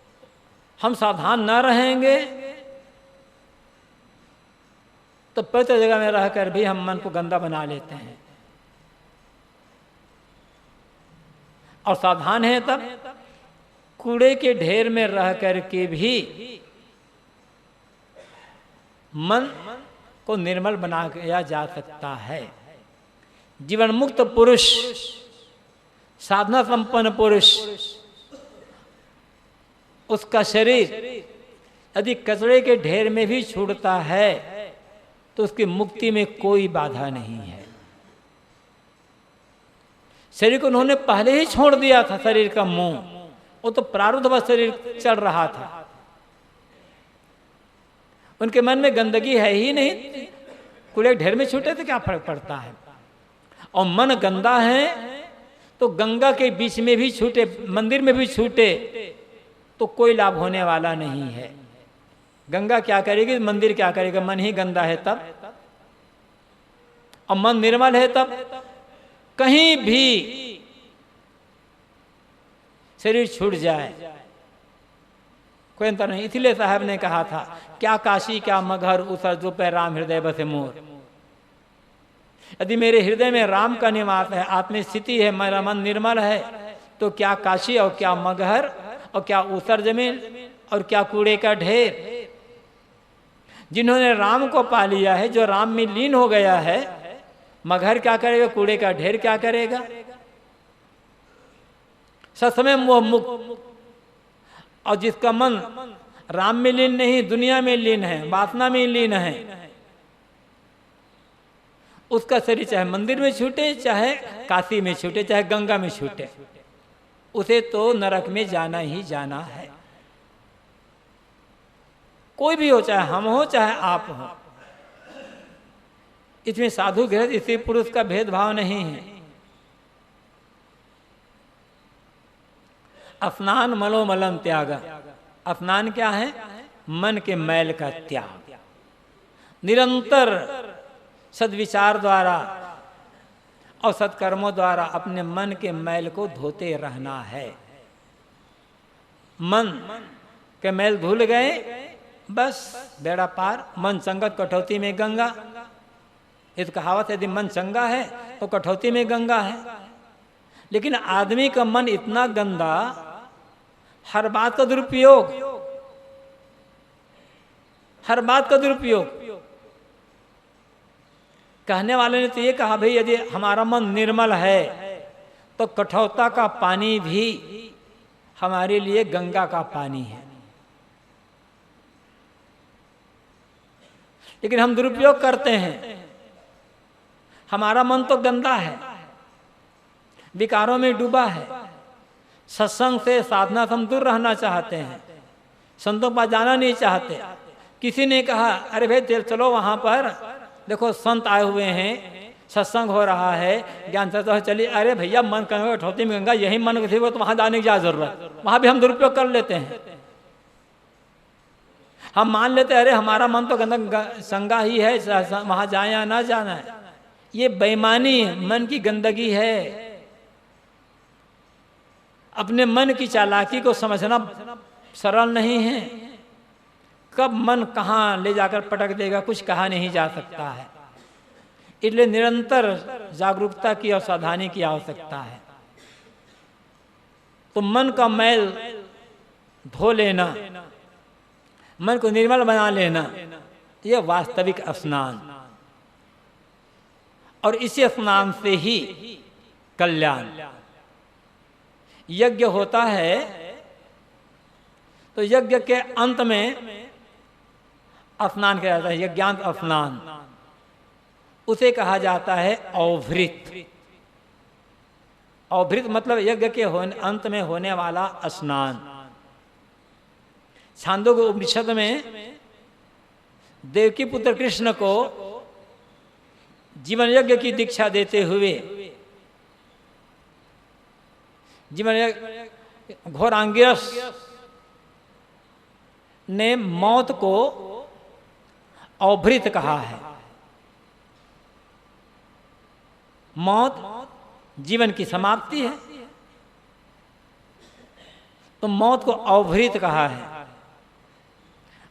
हम सावधान न रहेंगे तो पवित्र जगह में रहकर भी हम मन को गंदा बना लेते हैं। और सावधान है तब कूड़े के ढेर में रह करके भी मन को निर्मल बनाया जा सकता है। जीवन मुक्त पुरुष, साधना संपन्न पुरुष, उसका शरीर यदि कचरे के ढेर में भी छूटता है तो उसकी मुक्ति में कोई बाधा नहीं है। शरीर को उन्होंने पहले ही छोड़ दिया था, शरीर का मोह, वो तो प्रारब्धवश शरीर चल रहा था, उनके मन में गंदगी है ही नहीं, कूड़े ढेर में छूटे तो क्या फर्क पड़ता है। और मन गंदा है तो गंगा के बीच में भी छूटे, मंदिर में भी छूटे तो कोई लाभ होने वाला नहीं है। गंगा क्या करेगी, मंदिर क्या करेगा, मन ही गंदा है तब। और मन निर्मल है तब कहीं भी शरीर छूट जाए कोई अंतर नहीं। इसलिए साहब ने कहा था, क्या काशी क्या मगहर उसर जो पे राम हृदय बसे मोर। यदि मेरे हृदय में राम का निवास है, आत्मिक स्थिति है, मेरा मन निर्मल है, तो क्या काशी और क्या मगहर और क्या ऊसर जमीन और क्या कूड़े का ढेर। जिन्होंने राम को पा लिया है, जो राम में लीन हो गया है, मगहर क्या करेगा, कूड़े का ढेर क्या करेगा। ससमय मोह मुक्त। और जिसका मन राम में लीन नहीं, दुनिया में लीन है, वासना में लीन है, उसका शरीर चाहे मंदिर में छूटे, चाहे काशी में छूटे, चाहे गंगा में छूटे, उसे तो नरक में जाना ही जाना है। कोई भी हो, चाहे हम हो चाहे आप हो। इसमें साधु गृहस्थ स्त्री पुरुष का भेदभाव नहीं है। स्नान मलोमलन त्याग। स्नान क्या है, मन के मैल का त्याग। निरंतर सद्विचार द्वारा और सत्कर्मों द्वारा अपने मन के मैल को धोते रहना है। मन के मैल धुल गए, बस बेड़ा पार। मन संगत कठौती में गंगा। ये तो कहावत है, यदि मन चंगा है तो कठौती में गंगा है। लेकिन आदमी का मन इतना गंदा, हर बात का दुरुपयोग, हर बात का दुरुपयोग। कहने वाले ने तो ये कहा, भाई यदि हमारा मन निर्मल है तो कठौता का पानी भी हमारे लिए गंगा का पानी है, लेकिन हम दुरुपयोग करते हैं। हमारा मन तो गंदा है, विकारों में डूबा है। सत्संग से, साधना से हम दूर रहना चाहते हैं, संतों के पास जाना नहीं चाहते। किसी ने कहा अरे भाई चलो वहाँ पर देखो संत आए हुए हैं, सत्संग हो रहा है, ज्ञान चर्चा चलिए। अरे भैया मन कहेंगे ठोती में गंगा, यही मन किसी को तो वहाँ जाने की क्या जरूरत। वहाँ भी हम दुरुपयोग कर लेते हैं। हम मान लेते हैं अरे हमारा मन तो संगा ही है, वहाँ जाए या ना जाना है। ये बेईमानी है, मन की गंदगी है। अपने मन की चालाकी को समझना सरल नहीं है। कब मन कहाँ ले जाकर पटक देगा कुछ कहा नहीं जा सकता है। इसलिए निरंतर जागरूकता की और सावधानी की आवश्यकता है। तो मन का मैल धो लेना, मन को निर्मल बना लेना, यह वास्तविक स्नान। और इसी स्नान से ही कल्याण। यज्ञ होता है तो यज्ञ के अंत में स्नान किया जाता है, यज्ञांत स्नान। उसे कहा जाता है अवभृत। अवभृत मतलब यज्ञ के अंत में होने वाला स्नान। छांदोग्य उपनिषद में देवकी पुत्र कृष्ण को जीवन यज्ञ की दीक्षा देते हुए जीवन यज्ञ घोरांगिरस ने मौत को अवभृत कहा है। मौत जीवन की समाप्ति है, तो मौत को अवभृत कहा है।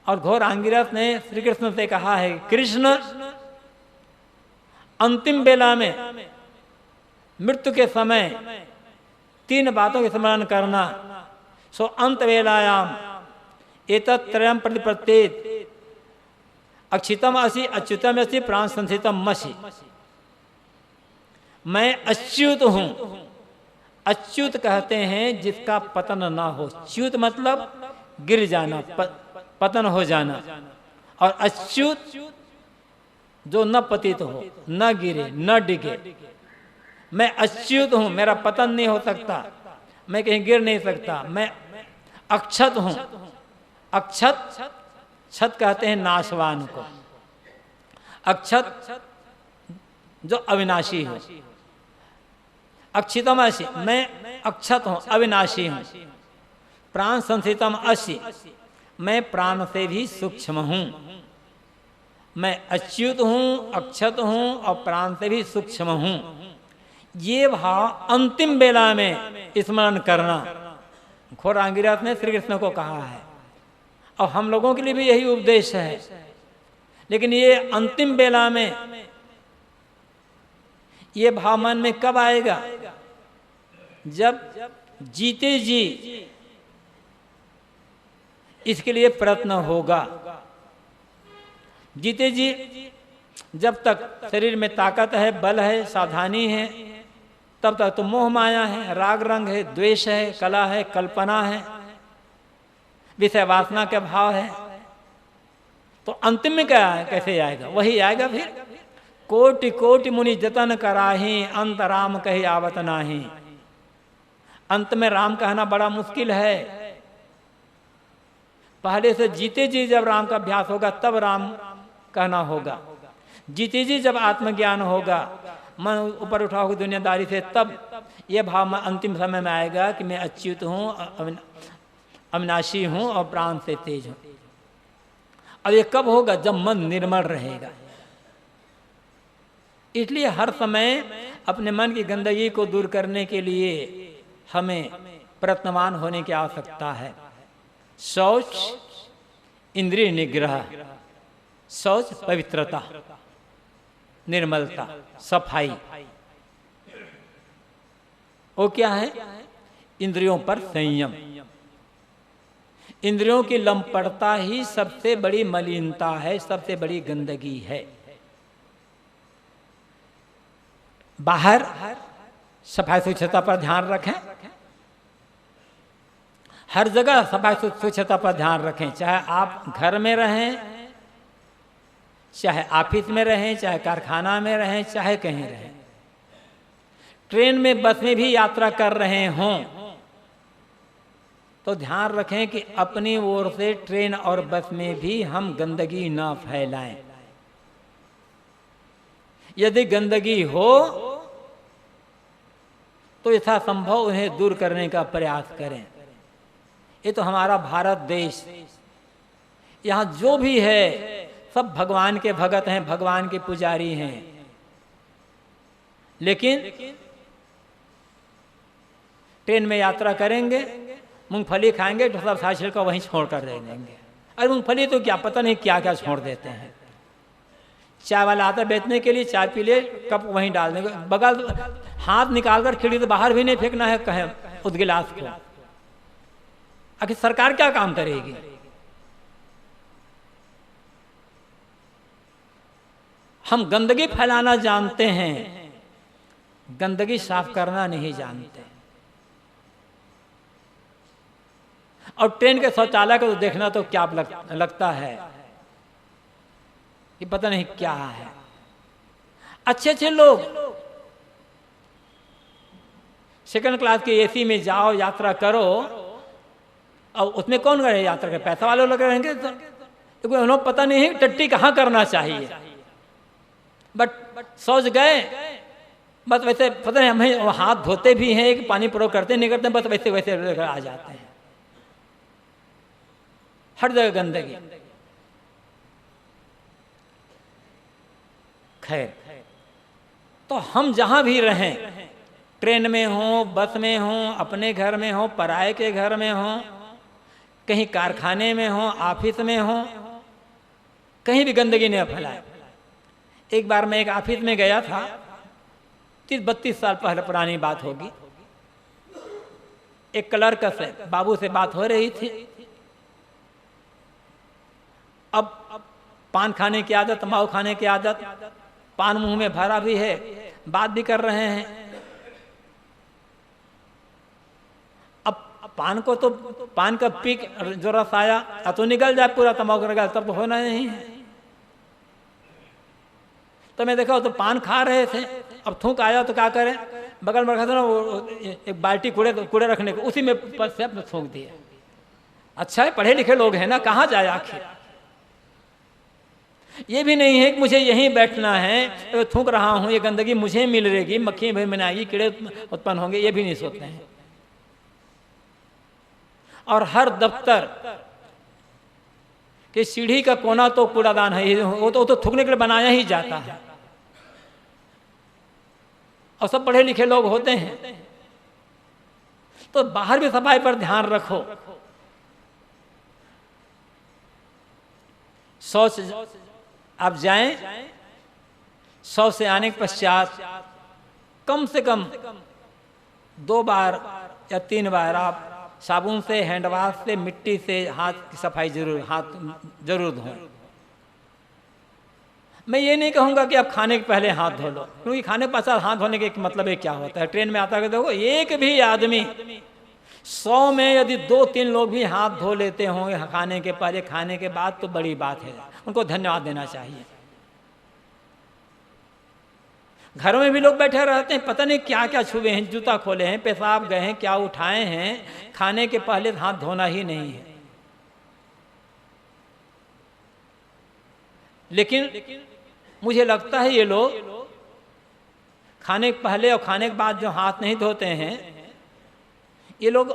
और घोर आंगिरस ने श्री कृष्ण से कहा है, कृष्ण अंतिम बेला में मृत्यु के समय 3 बातों के स्मरण करना। सो अंत वेलायाम एतत् त्रयम् प्रतिपत्तेत अक्षितम असि अच्युतम असि प्राण संस्थितम मसि। मैं अच्युत हूं। अच्युत कहते हैं जिसका पतन ना हो। च्युत मतलब गिर जाना, पतन हो जाना। और अच्युत जो न पतित हो, न गिरे, न डिगे। मैं अच्युत हूं, मेरा पतन नहीं हो सकता, मैं कहीं गिर नहीं सकता। मैं अक्षत हूं। अक्षत, छत कहते हैं नाशवान को। अक्षत जो अविनाशी हो। अक्षितम असि, मैं अक्षत हूं, अविनाशी हूं। प्राण संस्थितम असि, मैं प्राण से भी सूक्ष्म हूं। मैं अच्युत हूं, अक्षत हूं और प्राण से भी सूक्ष्म हूं। ये भाव अंतिम बेला में स्मरण करना घोर आंगिरस ने श्री कृष्ण को कहा है। और हम लोगों के लिए भी यही उपदेश है। लेकिन ये अंतिम बेला में ये भाव मन में कब आएगा? जब जीते जी इसके लिए प्रयत्न होगा। जीते जी जब तक शरीर में ताकत है, बल है, सावधानी है, तब तक तो मोह माया है, राग रंग है, द्वेष है, कला है, कल्पना है, विषय वासना के भाव है। तो अंतिम में क्या है, कैसे आएगा? वही आएगा फिर। कोटि कोटि मुनि जतन कराही, अंत राम कही आवत नाही। अंत में राम कहना बड़ा मुश्किल है। पहले से जीते जी जब राम का अभ्यास होगा तब राम कहना होगा। जीते जी जब आत्मज्ञान होगा, मन ऊपर उठा होगा दुनियादारी से, तब यह भाव अंतिम समय में आएगा कि मैं अच्युत हूँ, अविनाशी हूँ और प्राण से तेज हूँ। अब ये कब होगा? जब मन निर्मल रहेगा। इसलिए हर समय अपने मन की गंदगी को दूर करने के लिए हमें प्रयत्नवान होने की आवश्यकता है। शौच इंद्रिय निग्रह, शौच पवित्रता, निर्मलता, सफाई। वो क्या है? इंद्रियों पर संयम। इंद्रियों की लंपटता ही सबसे बड़ी मलिनता है, सबसे बड़ी गंदगी है। बाहर सफाई स्वच्छता पर ध्यान रखें हर जगह सफाई स्वच्छता पर ध्यान रखें, चाहे आप घर में रहें, चाहे ऑफिस में रहें, चाहे कारखाना में रहें, चाहे कहीं रहें। ट्रेन में बस में भी यात्रा कर रहे हों तो ध्यान रखें कि अपनी ओर से ट्रेन और बस में भी हम गंदगी ना फैलाएं। यदि गंदगी हो तो यथासंभव उन्हें दूर करने का प्रयास करें। ये तो हमारा भारत देश, यहाँ जो भी है सब भगवान के भगत हैं, भगवान के पुजारी हैं, लेकिन ट्रेन में यात्रा करेंगे, मूंगफली खाएंगे तो सब साइकिल को वहीं छोड़ कर रह देंगे। अरे मूंगफली तो क्या पता नहीं क्या क्या छोड़ देते हैं। चाय वाला आता बेचने के लिए, चाय पी ले, कप वहीं डाल देंगे, बगल हाथ निकाल कर खिड़की से बाहर भी नहीं फेंकना है कहे उस गिलास को। आखिर सरकार क्या काम करेगी? हम गंदगी फैलाना जानते हैं, गंदगी साफ करना नहीं जानते। और ट्रेन के शौचालय को तो देखना तो क्या लगता है कि पता नहीं क्या है। अच्छे अच्छे लोग सेकंड क्लास के एसी में जाओ, यात्रा करो, और उसमें कौन करे यात्रा करे? पैसा वाले लोग रहेंगे तो उन्हें पता नहीं है टट्टी कहाँ करना चाहिए, बट सोच गए बस वैसे पता नहीं। हमें हाथ धोते भी हैं कि पानी प्रयोग करते नहीं करते, बस वैसे वैसे आ जाते हैं। हर जगह गंदगी। खैर, तो हम जहां भी रहें, ट्रेन में हो, बस में हो, अपने घर में हो, पराये के घर में हो, कहीं कारखाने में हो, ऑफिस में हो, कहीं भी गंदगी नहीं फैलाए। एक बार मैं एक ऑफिस में गया था, 30-32 साल पहले पुरानी बात होगी। एक क्लर्क से बाबू से बात हो रही थी। अब पान खाने की आदत, तंबाकू खाने की आदत, पान मुंह में भरा भी है, बात भी कर रहे हैं। अब पान को तो पान का पीक जो रस आया तो निकल जाए पूरा, तंबाकू निकल तब तो होना नहीं है। तो मैं देखा तो पान खा रहे थे, अब थूक आया तो क्या करें, बगल में रखा था ना वो एक बाल्टी कूड़े रखने को, उसी में थूक दिया। अच्छा है, पढ़े लिखे लोग हैं ना, कहाँ जाए आखिर। ये भी नहीं है कि मुझे यहीं बैठना है, तो थूक रहा हूं, ये गंदगी मुझे मिल रहेगी, मक्खी भी बनाएगी, कीड़े उत्पन्न होंगे, ये भी नहीं सोचते हैं। और हर दफ्तर कि सीढ़ी का कोना तो कूड़ादान है, वो तो थूकने के लिए बनाया ही जाता है। और सब पढ़े लिखे लोग होते हैं, तो बाहर भी सफाई पर ध्यान रखो। शौच आप जाएं, शौच से आने के पश्चात कम से कम 2 बार या 3 बार आप साबुन से, हैंड वॉश से, मिट्टी से हाथ की सफाई हाथ जरूर धोएं। मैं ये नहीं कहूँगा कि आप खाने के पहले हाथ धो लो, क्योंकि खाने के पश्चात हाथ धोने के मतलब है क्या होता है। ट्रेन में आता है देखो, एक भी आदमी 100 में यदि 2-3 लोग भी हाथ धो लेते होंगे खाने के पहले, खाने के बाद, तो बड़ी बात है, उनको धन्यवाद देना चाहिए। घरों में भी लोग बैठे रहते हैं, पता नहीं क्या क्या छुए हैं, जूता खोले हैं, पेशाब गए हैं, क्या उठाए हैं, खाने के पहले हाथ धोना ही नहीं है। लेकिन मुझे लगता है ये लोग खाने के पहले और खाने के बाद जो हाथ नहीं धोते हैं, ये लोग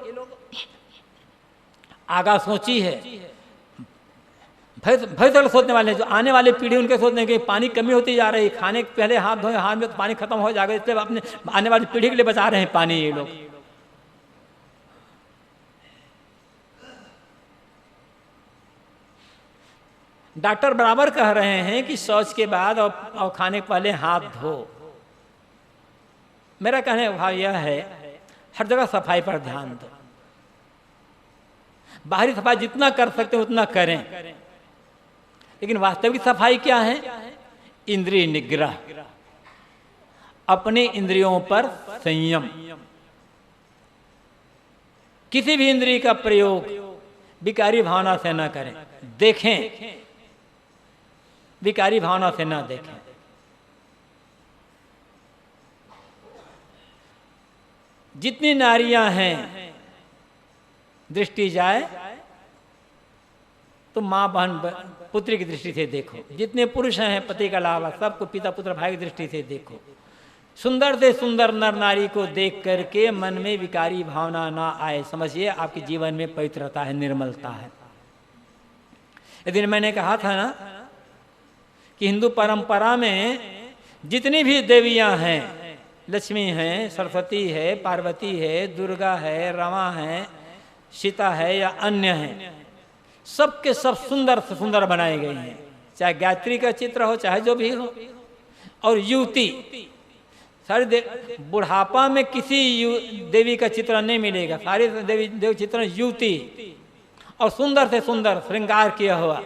आगा सोची है, भविष्य सोचने वाले हैं। जो आने वाली पीढ़ी उनके सोचने की पानी कमी होती जा रही, खाने के पहले हाथ धोए, हाथ में तो पानी खत्म हो जाएगा, इसलिए अपने आने वाली पीढ़ी के लिए बचा रहे हैं पानी ये लोग। डॉक्टर बराबर कह रहे हैं कि शौच के बाद और खाने के पहले हाथ धो। मेरा कहने का भाव यह है, हर जगह सफाई पर ध्यान दो। बाहरी सफाई जितना कर सकते हैं उतना करें, लेकिन वास्तविक सफाई क्या है? इंद्रिय निग्रह, अपने इंद्रियों पर संयम। किसी भी इंद्रिय का प्रयोग विकारी भावना से न करें, देखें, विकारी भावना से न देखें। जितनी नारियां हैं दृष्टि जाए तो माँ बहन पुत्री की दृष्टि से देखो, जितने पुरुष हैं पति का अलावा सबको पिता पुत्र भाई की दृष्टि से देखो। सुंदर से सुंदर नर नारी को देख करके मन में विकारी भावना ना आए, समझिए आपके जीवन में पवित्रता है, निर्मलता है। इस दिन मैंने कहा था ना कि हिंदू परंपरा में जितनी भी देवियां हैं, लक्ष्मी हैं, सरस्वती है, पार्वती है, दुर्गा है, रमा है, सीता है या अन्य हैं, सबके सब सुंदर से सुंदर बनाए गए हैं, चाहे गायत्री का चित्र हो चाहे जो भी हो। और युवती सारे बुढ़ापा में किसी देवी का चित्र नहीं मिलेगा, सारे देव चित्र युवती और सुंदर से सुंदर श्रृंगार किया हुआ।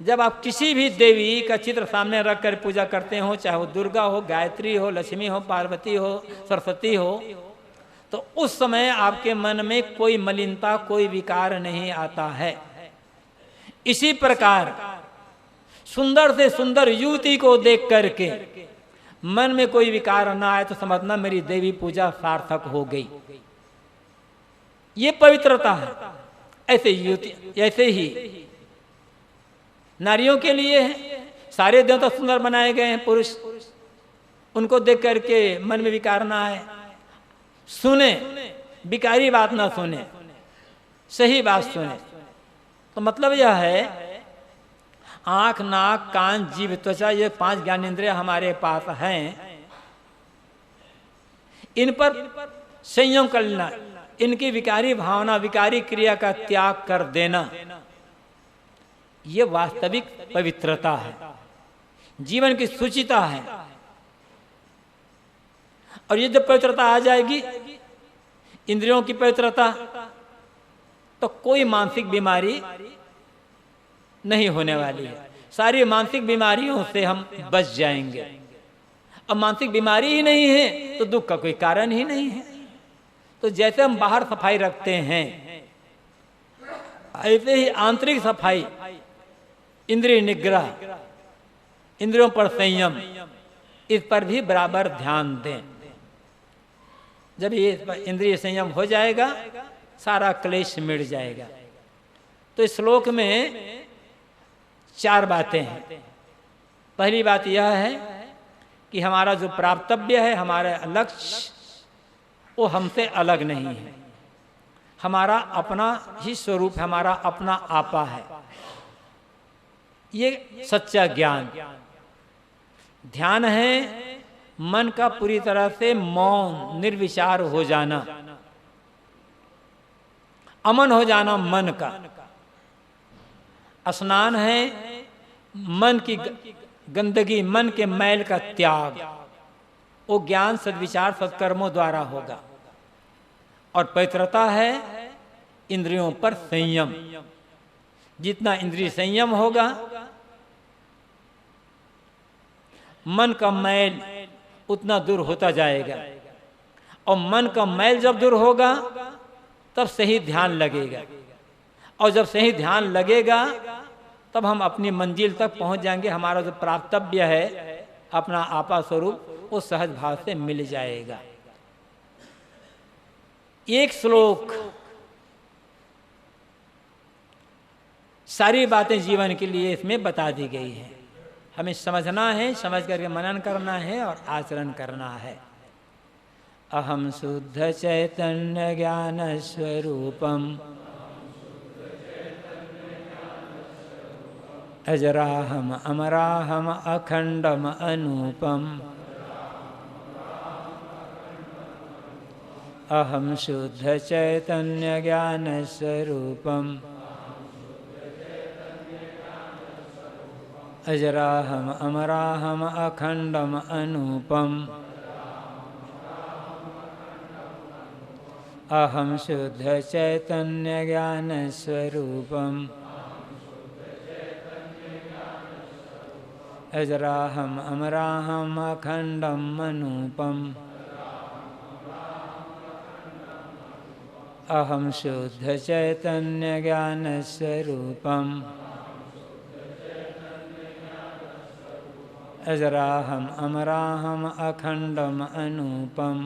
जब आप किसी भी देवी का चित्र सामने रख कर पूजा करते हो, चाहे वो दुर्गा हो, गायत्री हो, लक्ष्मी हो, पार्वती हो, सरस्वती हो, तो उस समय आपके मन में कोई मलिनता, कोई विकार नहीं आता है। इसी प्रकार सुंदर से सुंदर युवती को देख करके मन में कोई विकार ना आए तो समझना मेरी देवी पूजा सार्थक हो गई। ये पवित्रता है। ऐसे युवती, ऐसे ही नारियों के लिए है, सारे देवता सुंदर बनाए गए हैं, पुरुष, उनको देख करके मन में विकार ना आए। सुने, विकारी बात ना सुने, सही बात सुने। तो मतलब यह है आंख, नाक, कान, जीभ, त्वचा, ये 5 ज्ञानेंद्रिय हमारे पास हैं। इन पर संयम कर लेना, इनकी विकारी भावना, विकारी क्रिया का त्याग कर देना, ये वास्तविक पवित्रता है, जीवन की शुचिता है। और ये जब पवित्रता आ जाएगी, इंद्रियों की पवित्रता, तो कोई मानसिक बीमारी नहीं होने वाली है। सारी मानसिक बीमारियों से हम बच जाएंगे। अब मानसिक बीमारी ही नहीं है तो दुख का कोई कारण ही नहीं है। तो जैसे हम बाहर सफाई रखते हैं, ऐसे ही आंतरिक सफाई, इंद्रिय निग्रह, इंद्रियों पर संयम, इस पर भी बराबर ध्यान दें। जब ये इंद्रिय संयम हो जाएगा, सारा क्लेश मिट जाएगा। तो इस श्लोक में 4 बातें हैं। पहली बात यह है कि हमारा जो प्राप्तव्य है, हमारा लक्ष्य, वो हमसे अलग नहीं है, हमारा अपना ही स्वरूप, हमारा अपना आपा है। ये सच्चा ज्ञान, ध्यान है मन का पूरी तरह से मौन, निर्विचार हो जाना, अमन हो जाना मन का। स्नान है मन की गंदगी, मन के मैल का त्याग, वो ज्ञान, सद्विचार, सत्कर्मों द्वारा होगा। और पवित्रता है इंद्रियों पर संयम। जितना इंद्रिय संयम होगा, मन का मैल उतना दूर होता जाएगा। और मन का मैल जब दूर होगा तब सही ध्यान लगेगा। और जब सही ध्यान लगेगा तब हम अपनी मंजिल तक पहुंच जाएंगे। हमारा जो प्राप्तव्य है, अपना आपा स्वरूप, वो सहज भाव से मिल जाएगा। एक श्लोक सारी बातें जीवन के लिए इसमें बता दी गई हैं। हमें समझना है, समझ करके मनन करना है और आचरण करना है। अहम शुद्ध चैतन्य ज्ञान स्वरूपम अजराहम अमराहम अखंडम अनूपम। अहम शुद्ध चैतन्य ज्ञान स्वरूपम अजराहम अमराहम अखंडम अनूपम। अहम शुद्ध चैतन्य ज्ञान स्वरूपम अजराहम अमराहम अखंडम अनूपम। अहम शुद्ध चैतन्य ज्ञान स्वरूपम अजराहम अमराहम अखंडम अनूपम